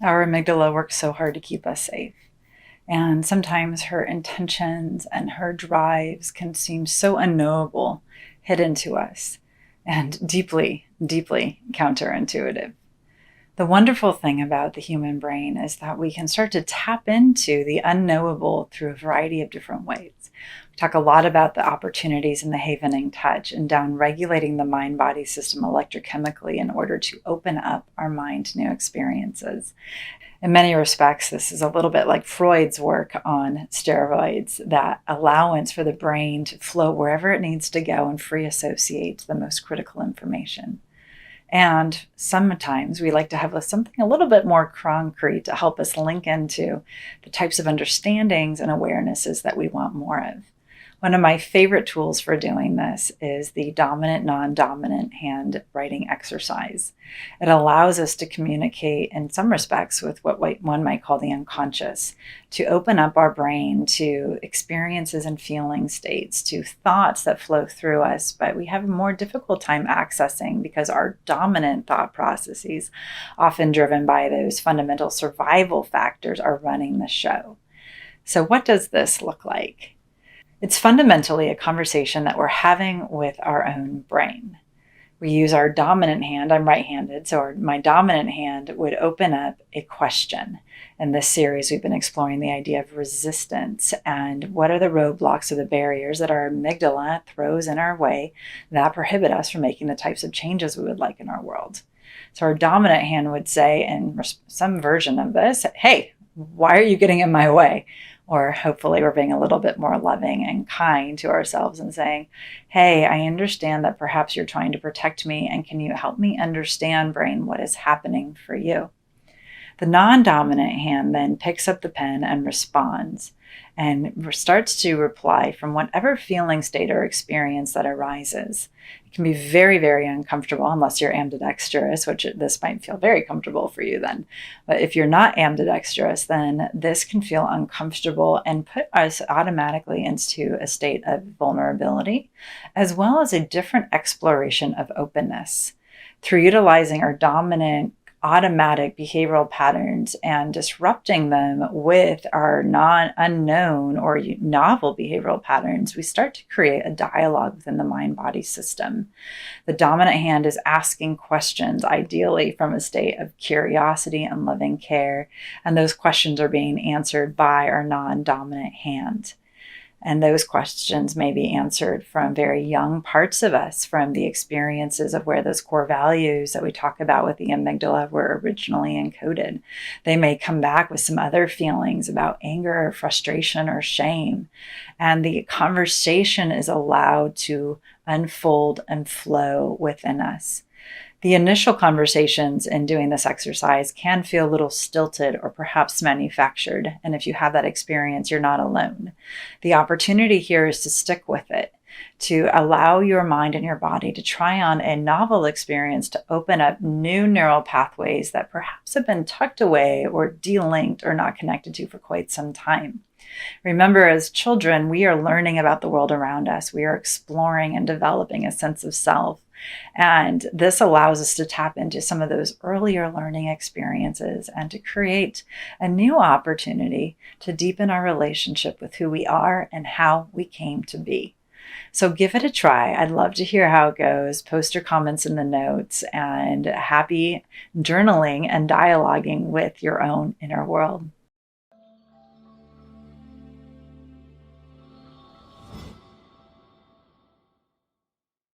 Our amygdala works so hard to keep us safe. And sometimes her intentions and her drives can seem so unknowable, hidden to us, and deeply, deeply counterintuitive. The wonderful thing about the human brain is that we can start to tap into the unknowable through a variety of different ways. We talk a lot about the opportunities in the Havening touch and down-regulating the mind-body system electrochemically in order to open up our mind to new experiences. In many respects, this is a little bit like Freud's work on steroids, that allowance for the brain to flow wherever it needs to go and free associate the most critical information. And sometimes we like to have something a little bit more concrete to help us link into the types of understandings and awarenesses that we want more of. One of my favorite tools for doing this is the dominant, non-dominant handwriting exercise. It allows us to communicate in some respects with what one might call the unconscious, to open up our brain to experiences and feeling states, to thoughts that flow through us, but we have a more difficult time accessing because our dominant thought processes, often driven by those fundamental survival factors, are running the show. So what does this look like? It's fundamentally a conversation that we're having with our own brain. We use our dominant hand. I'm right-handed, so my dominant hand would open up a question. In this series, we've been exploring the idea of resistance and what are the roadblocks or the barriers that our amygdala throws in our way that prohibit us from making the types of changes we would like in our world. So our dominant hand would say, in some version of this, hey, why are you getting in my way? Or hopefully we're being a little bit more loving and kind to ourselves and saying, hey, I understand that perhaps you're trying to protect me, and can you help me understand, brain, what is happening for you? The non-dominant hand then picks up the pen and responds and starts to reply from whatever feeling state or experience that arises. It can be very, very uncomfortable unless you're ambidextrous, which this might feel very comfortable for you then. But if you're not ambidextrous, then this can feel uncomfortable and put us automatically into a state of vulnerability, as well as a different exploration of openness. Through utilizing our dominant automatic behavioral patterns and disrupting them with our unknown or novel behavioral patterns, we start to create a dialogue within the mind-body system. The dominant hand is asking questions, ideally from a state of curiosity and loving care, and those questions are being answered by our non-dominant hand. And those questions may be answered from very young parts of us, from the experiences of where those core values that we talk about with the amygdala were originally encoded. They may come back with some other feelings about anger or frustration or shame. And the conversation is allowed to unfold and flow within us. The initial conversations in doing this exercise can feel a little stilted or perhaps manufactured. And if you have that experience, you're not alone. The opportunity here is to stick with it, to allow your mind and your body to try on a novel experience, to open up new neural pathways that perhaps have been tucked away or delinked or not connected to for quite some time. Remember, as children, we are learning about the world around us. We are exploring and developing a sense of self. And this allows us to tap into some of those earlier learning experiences and to create a new opportunity to deepen our relationship with who we are and how we came to be. So give it a try. I'd love to hear how it goes. Post your comments in the notes, and happy journaling and dialoguing with your own inner world.